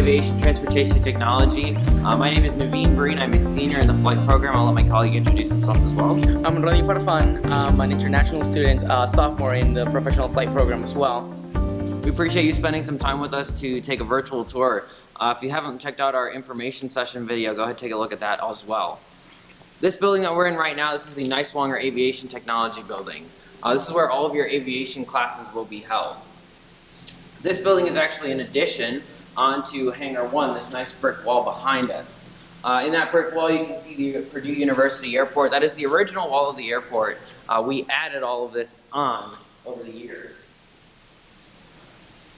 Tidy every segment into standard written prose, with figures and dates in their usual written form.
Aviation Transportation Technology. My name is Naveen Breen. I'm a senior in the flight program. I'll let my colleague introduce himself as well. I'm Ronnie Farfan. I'm an international student, sophomore in the professional flight program as well. We appreciate you spending some time with us to take a virtual tour. If you haven't checked out our information session video, go ahead and take a look at that as well. This building that we're in right now, this is the Niswonger Aviation Technology building. This is where all of your aviation classes will be held. This building is actually an addition onto Hangar 1, this nice brick wall behind us. In that brick wall you can see the Purdue University Airport. That is the original wall of the airport. We added all of this on over the years.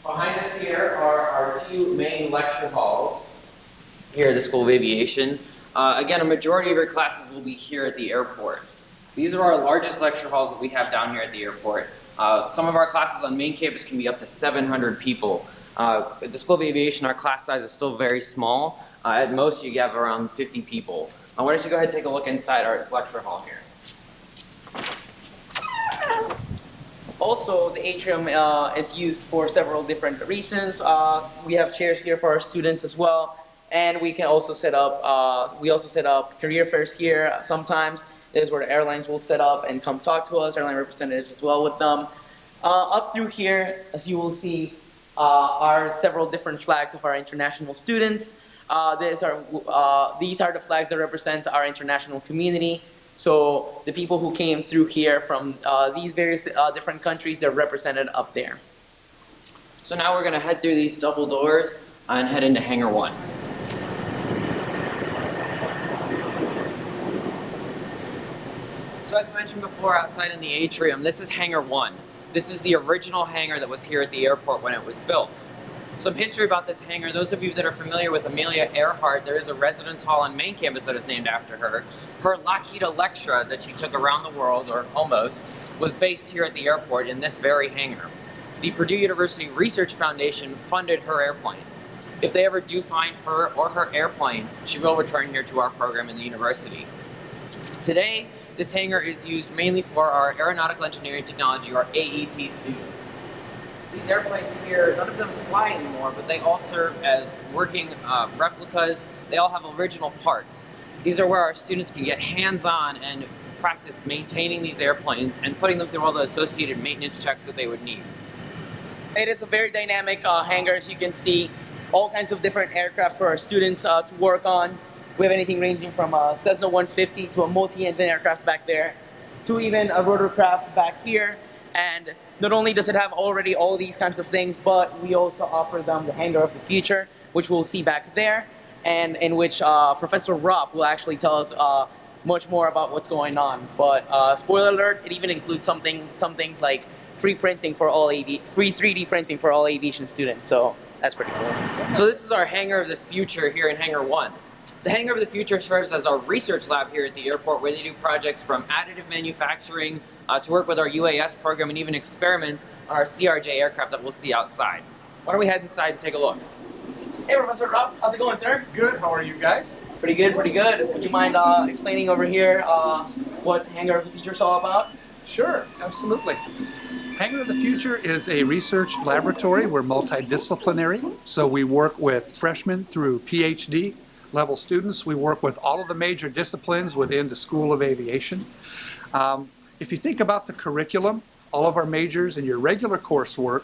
Behind us here are our two main lecture halls here at the School of Aviation. Again, a majority of your classes will be here at the airport. These are our largest lecture halls that we have down here at the airport. Some of our classes on main campus can be up to 700 people. At the School of Aviation, our class size is still very small. At most, you have around 50 people. Why don't you go ahead and take a look inside our lecture hall here. Also, the atrium is used for several different reasons. We have chairs here for our students as well, and we can also set up. We also set up career fairs here sometimes. This is where the airlines will set up and come talk to us, airline representatives as well with them. Up through here, as you will see, are several different flags of our international students. These are the flags that represent our international community. So the people who came through here from these various different countries, they're represented up there. So now we're going to head through these double doors and head into Hangar 1. So as mentioned before, outside in the atrium, this is Hangar 1. This is the original hangar that was here at the airport when it was built. Some history about this hangar: those of you that are familiar with Amelia Earhart, there is a residence hall on main campus that is named after her. Her Lockheed Electra that she took around the world, or almost, was based here at the airport in this very hangar. The Purdue University Research Foundation funded her airplane. If they ever do find her or her airplane, she will return here to our program in the university. Today, this hangar is used mainly for our Aeronautical Engineering Technology, or AET, students. These airplanes here, none of them fly anymore, but they all serve as working replicas. They all have original parts. These are where our students can get hands-on and practice maintaining these airplanes and putting them through all the associated maintenance checks that they would need. It is a very dynamic hangar. As you can see, all kinds of different aircraft for our students to work on. We have anything ranging from a Cessna 150 to a multi-engine aircraft back there, to even a rotorcraft back here. And not only does it have already all these kinds of things, but we also offer them the Hangar of the Future, which we'll see back there, and in which Professor Rob will actually tell us much more about what's going on. But spoiler alert, it even includes some things like free printing for all free 3D printing for all aviation students. So that's pretty cool. So this is our Hangar of the Future here in Hangar 1. The Hangar of the Future serves as our research lab here at the airport, where they do projects from additive manufacturing to work with our UAS program and even experiment on our CRJ aircraft that we'll see outside. Why don't we head inside and take a look? Hey, Professor Rob, how's it going, sir? Good. How are you guys? Pretty good, pretty good. Would you mind explaining over here what Hangar of the Future is all about? Sure, absolutely. Hangar of the Future is a research laboratory. We're multidisciplinary, so we work with freshmen through PhD level students. We work with all of the major disciplines within the School of Aviation. If you think about the curriculum, all of our majors and your regular coursework,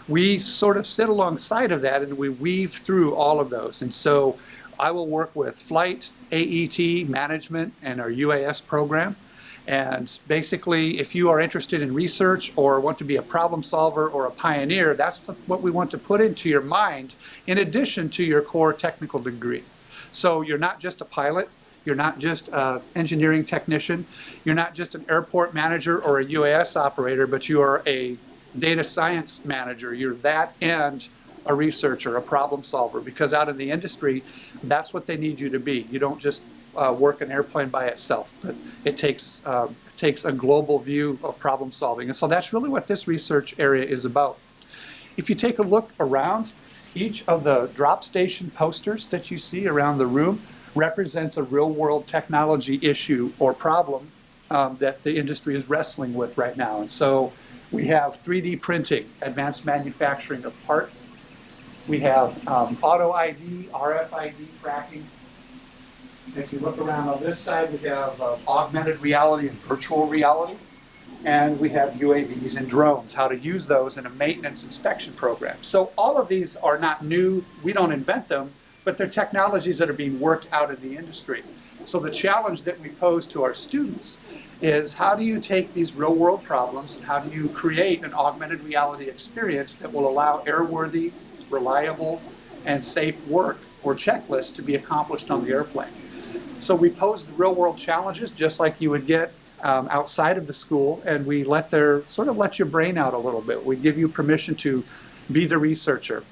we sort of sit alongside of that and we weave through all of those. And so I will work with flight, AET, management, and our UAS program. And basically, if you are interested in research or want to be a problem solver or a pioneer, that's what we want to put into your mind in addition to your core technical degree. So you're not just a pilot, you're not just an engineering technician, you're not just an airport manager or a UAS operator, but you are a data science manager. You're that and a researcher, a problem solver, because out in the industry, that's what they need you to be. You don't just work an airplane by itself, but it takes a global view of problem solving. And so that's really what this research area is about. If you take a look around, each of the drop station posters that you see around the room represents a real-world technology issue or problem that the industry is wrestling with right now. And so we have 3D printing, advanced manufacturing of parts, We have auto ID, RFID tracking. If you look around on this side, we have augmented reality and virtual reality. And we have UAVs and drones, how to use those in a maintenance inspection program. So all of these are not new, we don't invent them, but they're technologies that are being worked out in the industry. So the challenge that we pose to our students is how do you take these real world problems and how do you create an augmented reality experience that will allow airworthy, reliable, and safe work or checklists to be accomplished on the airplane. So we pose the real world challenges just like you would get outside of the school, and we let your brain out a little bit. We give you permission to be the researcher.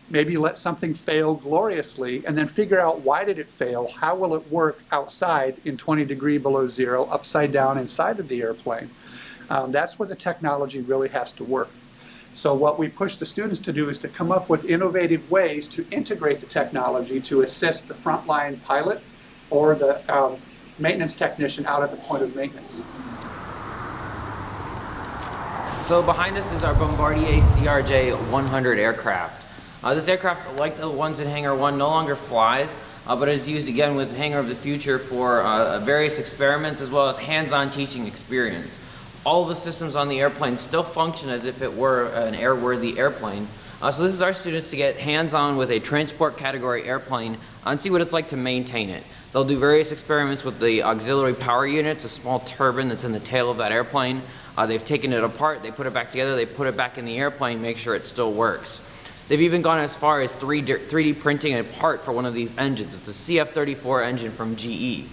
Maybe let something fail gloriously and then figure out why did it fail, how will it work outside in 20 degrees below zero, upside down inside of the airplane. That's where the technology really has to work. So what we push the students to do is to come up with innovative ways to integrate the technology to assist the frontline pilot or the maintenance technician out at the point of maintenance. So behind us is our Bombardier Crj 100 aircraft. This aircraft, like the ones in Hangar 1, no longer flies, but is used again with Hangar of the Future for various experiments as well as hands-on teaching experience. All of the systems on the airplane still function as if it were an airworthy airplane. So this is our students to get hands-on with a transport category airplane and see what it's like to maintain it. They'll do various experiments with the auxiliary power units, a small turbine that's in the tail of that airplane. They've taken it apart, they put it back together, they put it back in the airplane, make sure it still works. They've even gone as far as 3D printing a part for one of these engines. It's a CF34 engine from GE.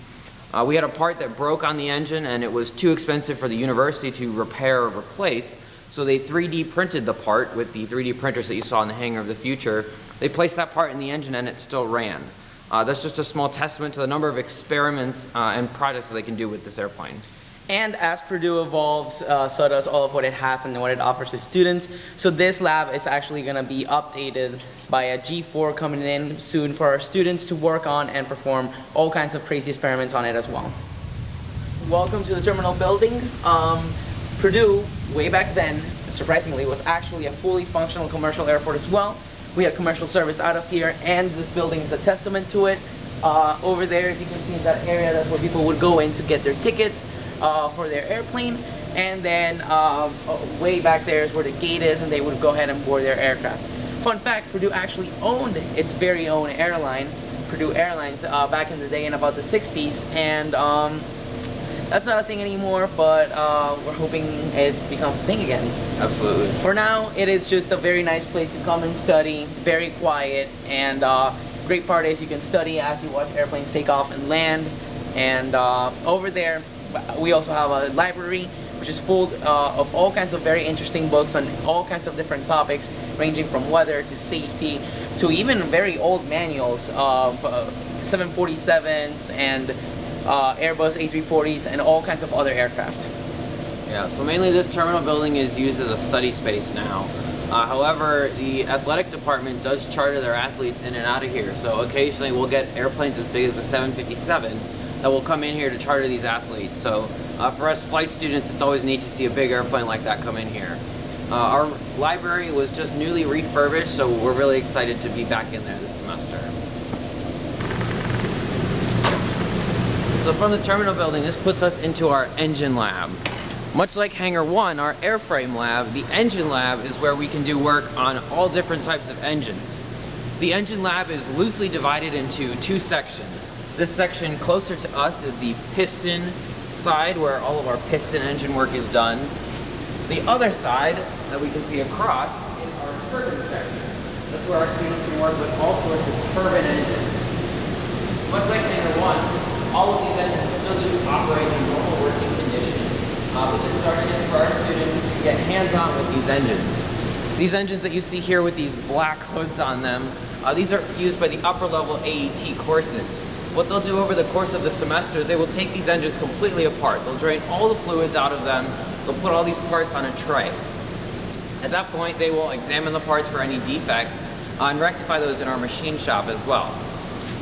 We had a part that broke on the engine and it was too expensive for the university to repair or replace, so they 3D printed the part with the 3D printers that you saw in the Hangar of the Future. They placed that part in the engine and it still ran. That's just a small testament to the number of experiments and projects that they can do with this airplane. And as Purdue evolves, so does all of what it has and what it offers to students. So this lab is actually going to be updated by a G4 coming in soon for our students to work on and perform all kinds of crazy experiments on it as well. Welcome to the terminal building. Purdue, way back then, surprisingly, was actually a fully functional commercial airport as well. We had commercial service out of here, and this building is a testament to it. Over there, if you can see in that area, that's where people would go in to get their tickets for their airplane. And then way back there is where the gate is, and they would go ahead and board their aircraft. Fun fact, Purdue actually owned its very own airline, Purdue Airlines, back in the day in about the 60s. And that's not a thing anymore, but we're hoping it becomes a thing again. Absolutely. For now, it is just a very nice place to come and study, very quiet, and great part is you can study as you watch airplanes take off and land. And over there, we also have a library, which is full of all kinds of very interesting books on all kinds of different topics, ranging from weather to safety to even very old manuals of 747s and Airbus A340s and all kinds of other aircraft. Yeah, so mainly this terminal building is used as a study space now. However, the athletic department does charter their athletes in and out of here, so occasionally we'll get airplanes as big as the 757 that will come in here to charter these athletes. So for us flight students, it's always neat to see a big airplane like that come in here. Our library was just newly refurbished, so we're really excited to be back in there this semester. So from the terminal building, this puts us into our engine lab. Much like Hangar 1, our airframe lab, the engine lab is where we can do work on all different types of engines. The engine lab is loosely divided into two sections. This section closer to us is the piston side, where all of our piston engine work is done. The other side that we can see across is our turbine section. That's where our students can work with all sorts of turbine engines. Much like Hangar 1, all of these engines still do operate in normal working condition. But this is our chance for our students to get hands-on with these engines. These engines that you see here with these black hoods on them, these are used by the upper-level AET courses. What they'll do over the course of the semester is they will take these engines completely apart. They'll drain all the fluids out of them. They'll put all these parts on a tray. At that point, they will examine the parts for any defects and rectify those in our machine shop as well.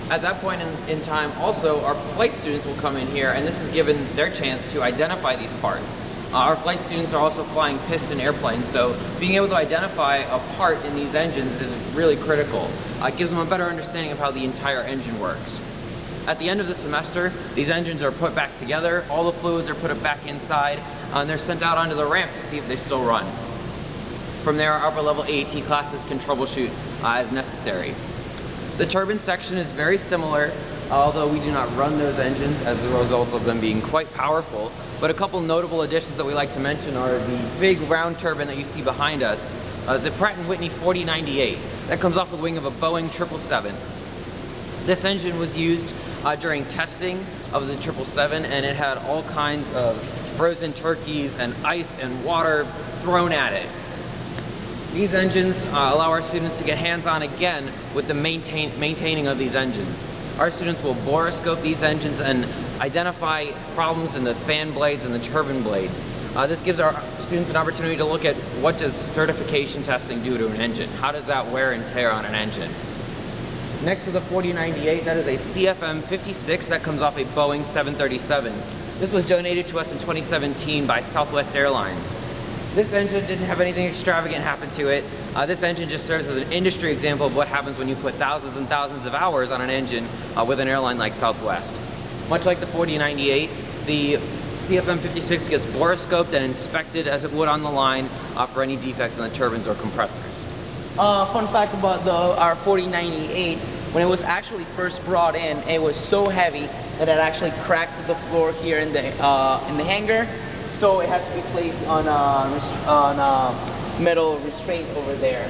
At that point in time, also, our flight students will come in here, and this is given their chance to identify these parts. Our flight students are also flying piston airplanes, so being able to identify a part in these engines is really critical. It gives them a better understanding of how the entire engine works. At the end of the semester, these engines are put back together, all the fluids are put back inside, and they're sent out onto the ramp to see if they still run. From there, our upper level AAT classes can troubleshoot as necessary. The turbine section is very similar, although we do not run those engines as a result of them being quite powerful. But a couple notable additions that we like to mention are the big round turbine that you see behind us. Is the Pratt & Whitney 4098. That comes off the wing of a Boeing 777. This engine was used during testing of the 777, and it had all kinds of frozen turkeys and ice and water thrown at it. These engines allow our students to get hands-on again with the maintaining of these engines. Our students will borescope these engines and identify problems in the fan blades and the turbine blades. This gives our students an opportunity to look at what does certification testing do to an engine? How does that wear and tear on an engine? Next to the 4098, that is a CFM56 that comes off a Boeing 737. This was donated to us in 2017 by Southwest Airlines. This engine didn't have anything extravagant happen to it. This engine just serves as an industry example of what happens when you put thousands and thousands of hours on an engine with an airline like Southwest. Much like the 4098, the CFM56 gets borescoped and inspected as it would on the line for any defects in the turbines or compressors. Fun fact about our 4098, when it was actually first brought in, it was so heavy that it actually cracked the floor here in the hangar. So it had to be placed on a metal restraint over there.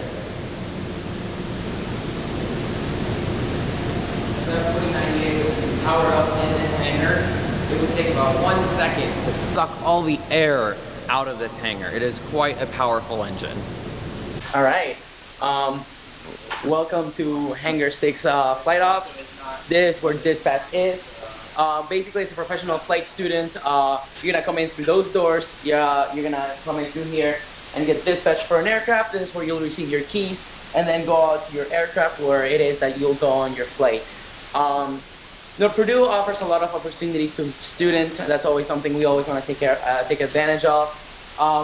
That 4098 was powered up in this hangar. It would take about 1 second to suck all the air out of this hangar. It is quite a powerful engine. All right. Welcome to Hangar Six Flight Ops. This is where dispatch is. Basically, as a professional flight student, you're gonna come in through those doors. You're gonna come in through here and get dispatched for an aircraft. This is where you'll receive your keys and then go out to your aircraft where it is that you'll go on your flight. Purdue offers a lot of opportunities to students. That's always something we always want to take advantage of.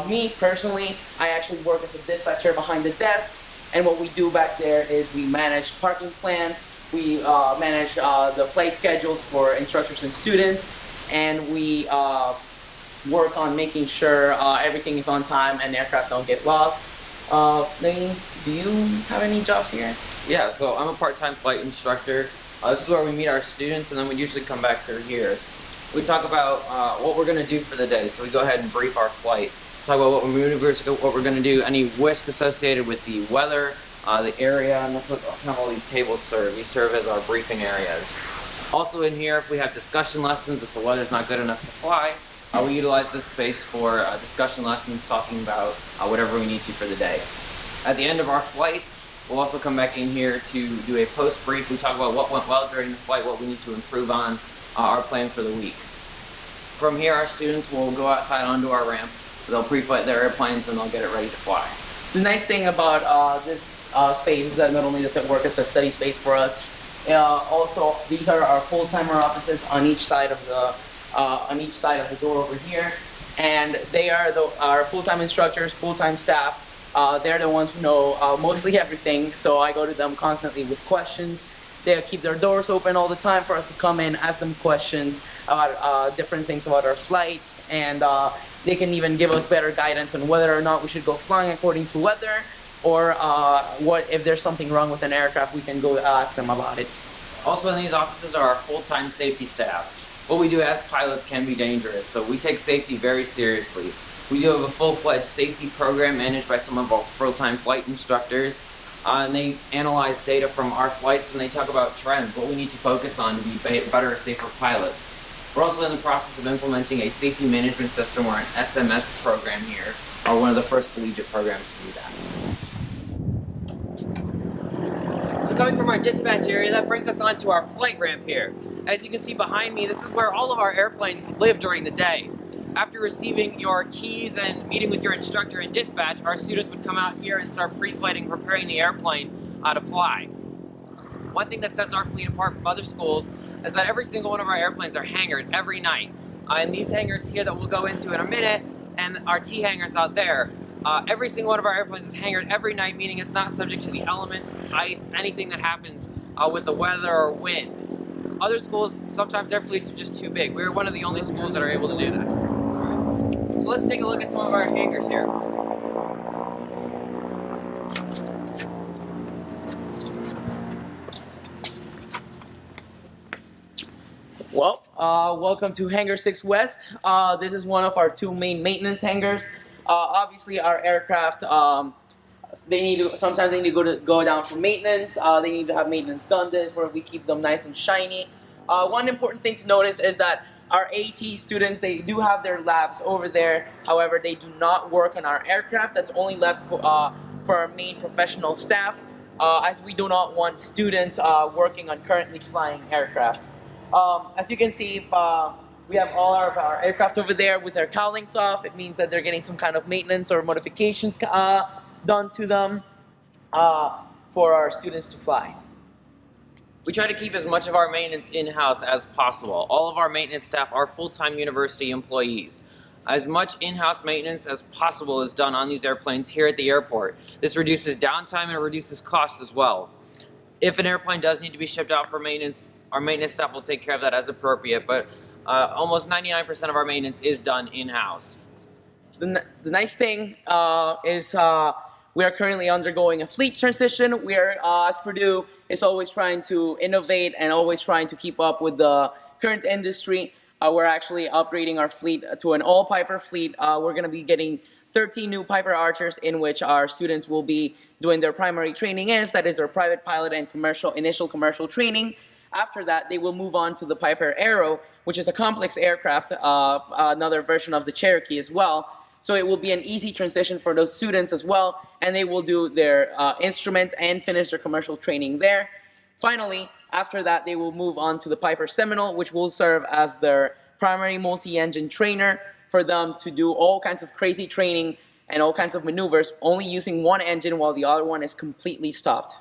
Me personally, I actually work as a dispatcher behind the desk, and what we do back there is we manage parking plans. We manage the flight schedules for instructors and students, and we work on making sure everything is on time and aircraft don't get lost. Lane, do you have any jobs here? Yeah, so I'm a part-time flight instructor. This is where we meet our students, and then we usually come back through here. We talk about what we're going to do for the day, so we go ahead and brief our flight. Talk about what we're going to do, any risk associated with the weather, the area, and that's what kind of all these tables serve. These serve as our briefing areas. Also in here, if we have discussion lessons, if the weather's not good enough to fly, we utilize this space for discussion lessons, talking about whatever we need to for the day. At the end of our flight, we'll also come back in here to do a post-brief. We talk about what went well during the flight, what we need to improve on, our plan for the week. From here, our students will go outside onto our ramp. They'll pre-flight their airplanes and they'll get it ready to fly. The nice thing about this space is that not only does it work as a study space for us, also these are our full-timer offices on each side of the door over here, and they are our full-time instructors, full-time staff. They're the ones who know mostly everything, so I go to them constantly with questions. They keep their doors open all the time for us to come in, ask them questions about different things about our flights, and they can even give us better guidance on whether or not we should go flying according to weather, or what if there's something wrong with an aircraft, we can go ask them about it. Also in these offices are our full-time safety staff. What we do as pilots can be dangerous, so we take safety very seriously. We do have a full-fledged safety program managed by some of our full-time flight instructors, and they analyze data from our flights and they talk about trends, what we need to focus on to be better, safer pilots. We're also in the process of implementing a safety management system or an SMS program here, or one of the first collegiate programs to do that. So coming from our dispatch area, that brings us onto our flight ramp here. As you can see behind me, this is where all of our airplanes live during the day. After receiving your keys and meeting with your instructor in dispatch, our students would come out here and start pre-flighting, preparing the airplane to fly. One thing that sets our fleet apart from other schools is that every single one of our airplanes are hangared every night. And these hangars here that we'll go into in a minute and our T hangars out there. Every single one of our airplanes is hangared every night, meaning it's not subject to the elements, ice, anything that happens with the weather or wind. Other schools, sometimes their fleets are just too big. We're one of the only schools that are able to do that. So let's take a look at some of our hangars here. Well, welcome to Hangar Six West. This is one of our two main maintenance hangars. Obviously, our aircraft, sometimes they need to go down for maintenance. They need to have maintenance done. This where we keep them nice and shiny. One important thing to notice is that our AT students, they do have their labs over there. However, they do not work on our aircraft. That's only left for our main professional staff, as we do not want students working on currently flying aircraft. As you can see, we have all of our aircraft over there with their cowlings off. It means that they're getting some kind of maintenance or modifications done to them for our students to fly. We try to keep as much of our maintenance in-house as possible. All of our maintenance staff are full-time university employees. As much in-house maintenance as possible is done on these airplanes here at the airport. This reduces downtime and reduces costs as well. If an airplane does need to be shipped out for maintenance, our maintenance staff will take care of that as appropriate, but almost 99% of our maintenance is done in-house. The nice thing is we are currently undergoing a fleet transition. We are, as Purdue, is always trying to innovate and always trying to keep up with the current industry. We're actually upgrading our fleet to an all-Piper fleet. We're going to be getting 13 new Piper Archers in which our students will be doing their primary training that is their private pilot and initial commercial training. After that, they will move on to the Piper Arrow, which is a complex aircraft, another version of the Cherokee as well. So it will be an easy transition for those students as well, and they will do their instrument and finish their commercial training there. Finally, after that, they will move on to the Piper Seminole, which will serve as their primary multi-engine trainer for them to do all kinds of crazy training and all kinds of maneuvers, only using one engine while the other one is completely stopped.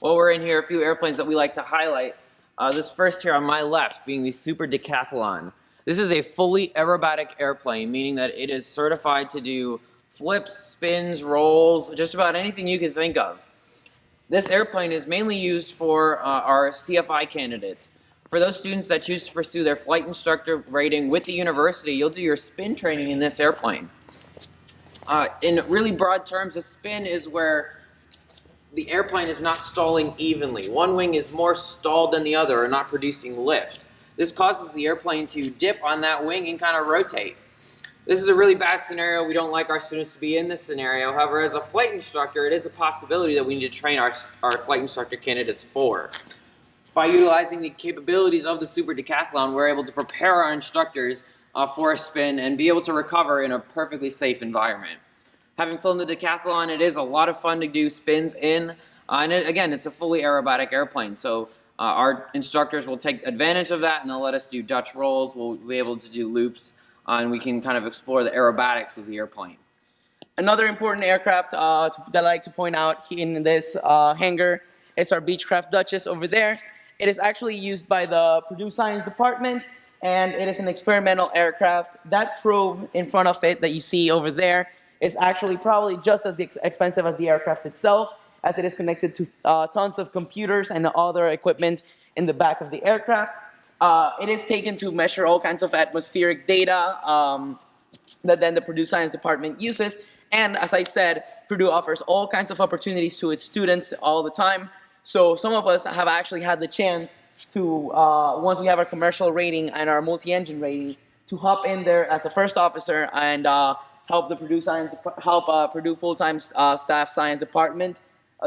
Well, we're in here, a few airplanes that we like to highlight. This first here on my left being the Super Decathlon. This is a fully aerobatic airplane, meaning that it is certified to do flips, spins, rolls, just about anything you can think of. This airplane is mainly used for our CFI candidates. For those students that choose to pursue their flight instructor rating with the university, you'll do your spin training in this airplane. In really broad terms, a spin is where the airplane is not stalling evenly. One wing is more stalled than the other or not producing lift. This causes the airplane to dip on that wing and kind of rotate. This is a really bad scenario. We don't like our students to be in this scenario. However, as a flight instructor, it is a possibility that we need to train our flight instructor candidates for. By utilizing the capabilities of the Super Decathlon, we're able to prepare our instructors for a spin and be able to recover in a perfectly safe environment. Having flown the Decathlon, it is a lot of fun to do spins in. And again, it's a fully aerobatic airplane, so our instructors will take advantage of that and they'll let us do Dutch rolls. We'll be able to do loops and we can kind of explore the aerobatics of the airplane. Another important aircraft that I like to point out in this hangar is our Beechcraft Duchess over there. It is actually used by the Purdue Science Department, and it is an experimental aircraft. That probe in front of it that you see over there is actually probably just as expensive as the aircraft itself, as it is connected to tons of computers and other equipment in the back of the aircraft. It is taken to measure all kinds of atmospheric data that then the Purdue Science Department uses. And as I said, Purdue offers all kinds of opportunities to its students all the time. So some of us have actually had the chance to, once we have our commercial rating and our multi-engine rating, to hop in there as a first officer and help the Purdue full-time staff science department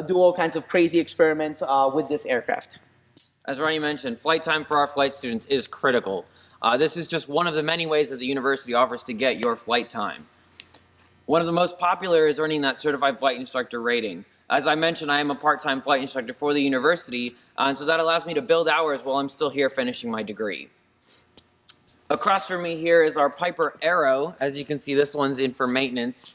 do all kinds of crazy experiments with this aircraft. As Ronnie mentioned, flight time for our flight students is critical. This is just one of the many ways that the university offers to get your flight time. One of the most popular is earning that certified flight instructor rating. As I mentioned, I am a part-time flight instructor for the university, and so that allows me to build hours while I'm still here finishing my degree. Across from me here is our Piper Arrow. As you can see, this one's in for maintenance.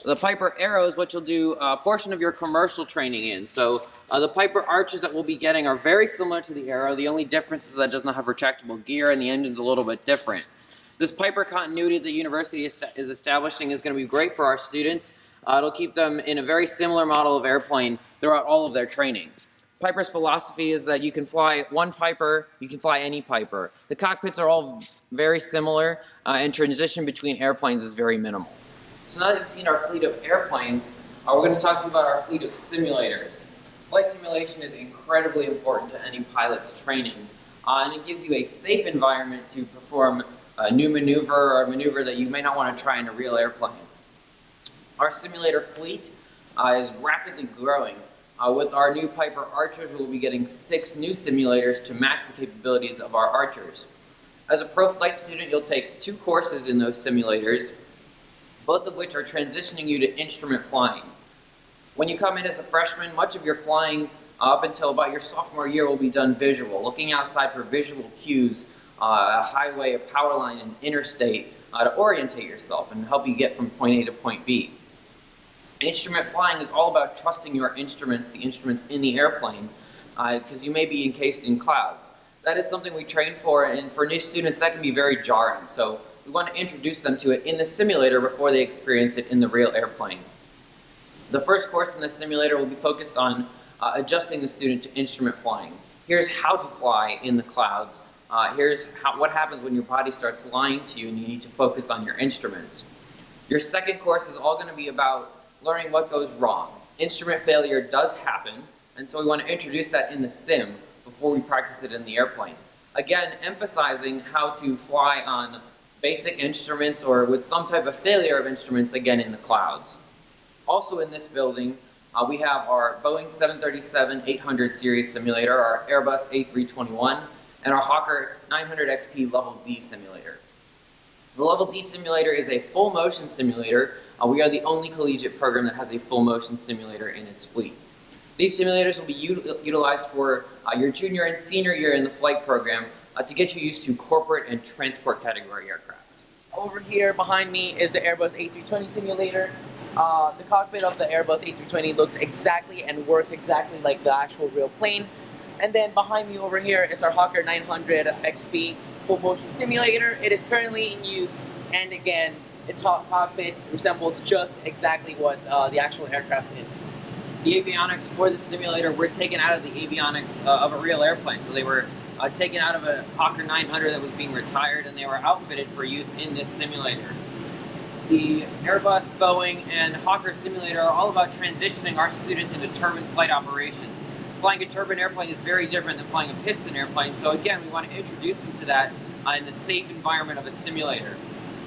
The Piper Arrow is what you'll do a portion of your commercial training in. So the Piper Arches that we'll be getting are very similar to the Arrow. The only difference is that it does not have retractable gear and the engine's a little bit different. This Piper continuity the university is establishing is going to be great for our students. It'll keep them in a very similar model of airplane throughout all of their training. Piper's philosophy is that you can fly one Piper, you can fly any Piper. The cockpits are all very similar, and transition between airplanes is very minimal. So now that you've seen our fleet of airplanes, we're going to talk to you about our fleet of simulators. Flight simulation is incredibly important to any pilot's training, and it gives you a safe environment to perform a new maneuver or a maneuver that you may not want to try in a real airplane. Our simulator fleet is rapidly growing. With our new Piper Archers, we'll be getting 6 new simulators to match the capabilities of our Archers. As a pro flight student, you'll take 2 courses in those simulators, both of which are transitioning you to instrument flying. When you come in as a freshman, much of your flying up until about your sophomore year will be done visual, looking outside for visual cues, a highway, a power line, an interstate, to orientate yourself and help you get from point A to point B. Instrument flying is all about trusting your instruments, the instruments in the airplane, because you may be encased in clouds. That is something we train for, and for new students that can be very jarring. So we want to introduce them to it in the simulator before they experience it in the real airplane. The first course in the simulator will be focused on adjusting the student to instrument flying. Here's how to fly in the clouds. Here's what happens when your body starts lying to you and you need to focus on your instruments. Your second course is all going to be about learning what goes wrong. Instrument failure does happen, and so we want to introduce that in the sim before we practice it in the airplane. Again, emphasizing how to fly on basic instruments or with some type of failure of instruments, again in the clouds. Also in this building, we have our Boeing 737-800 series simulator, our Airbus A321, and our Hawker 900XP Level D simulator. The Level D simulator is a full motion simulator. We are the only collegiate program that has a full motion simulator in its fleet. These simulators will be utilized for your junior and senior year in the flight program to get you used to corporate and transport category aircraft. Over here behind me is the Airbus A320 simulator. The cockpit of the Airbus A320 looks exactly and works exactly like the actual real plane. And then behind me over here is our Hawker 900 XP full motion simulator. It is currently in use, and again, its cockpit resembles just exactly what the actual aircraft is. The avionics for the simulator were taken out of the avionics of a real airplane. So they were taken out of a Hawker 900 that was being retired, and they were outfitted for use in this simulator. The Airbus, Boeing, and Hawker simulator are all about transitioning our students into turbine flight operations. Flying a turbine airplane is very different than flying a piston airplane, so again, we want to introduce them to that in the safe environment of a simulator.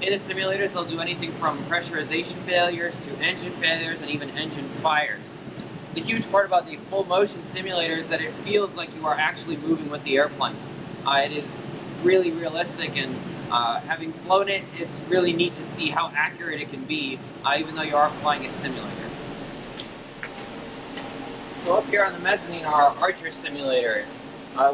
In the simulators, they'll do anything from pressurization failures to engine failures and even engine fires. The huge part about the full motion simulator is that it feels like you are actually moving with the airplane. It is really realistic, and having flown it, it's really neat to see how accurate it can be, even though you are flying a simulator. So up here on the mezzanine are our Archer simulators.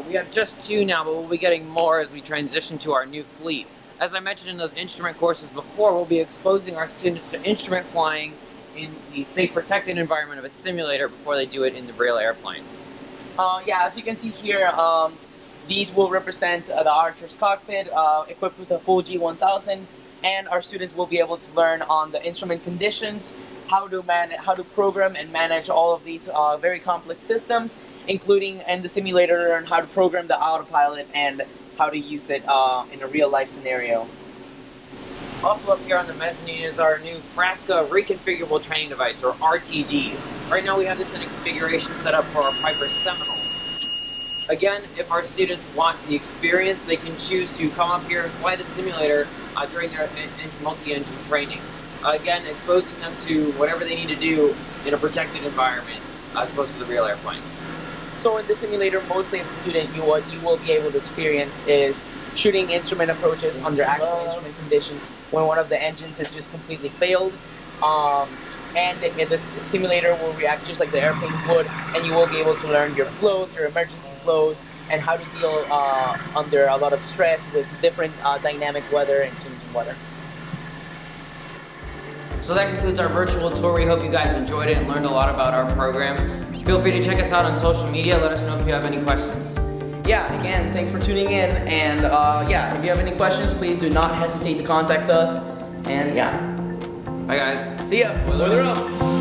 We have just 2 now, but we'll be getting more as we transition to our new fleet. As I mentioned in those instrument courses before, we'll be exposing our students to instrument flying in the safe, protected environment of a simulator before they do it in the real airplane. Yeah, as you can see here, these will represent the Archer's cockpit, equipped with a full G1000, and our students will be able to learn on the instrument conditions, how to program and manage all of these very complex systems, including in the simulator learn how to program the autopilot and how to use it in a real-life scenario. Also up here on the mezzanine is our new Frasca Reconfigurable Training Device, or RTD. Right now we have this in a configuration set up for our Piper Seminole. Again, if our students want the experience, they can choose to come up here and fly the simulator during their multi-engine training. Again, exposing them to whatever they need to do in a protected environment as opposed to the real airplane. So in the simulator, mostly as a student, what you will be able to experience is shooting instrument approaches under actual instrument conditions when one of the engines has just completely failed. And the simulator will react just like the airplane would, and you will be able to learn your flows, your emergency flows, and how to deal under a lot of stress with different dynamic weather and changing weather. So that concludes our virtual tour. We hope you guys enjoyed it and learned a lot about our program. Feel free to check us out on social media. Let us know if you have any questions. yeah, again, thanks for tuning in. And yeah, if you have any questions, please do not hesitate to contact us. And yeah, Bye, guys. see ya. Weather up.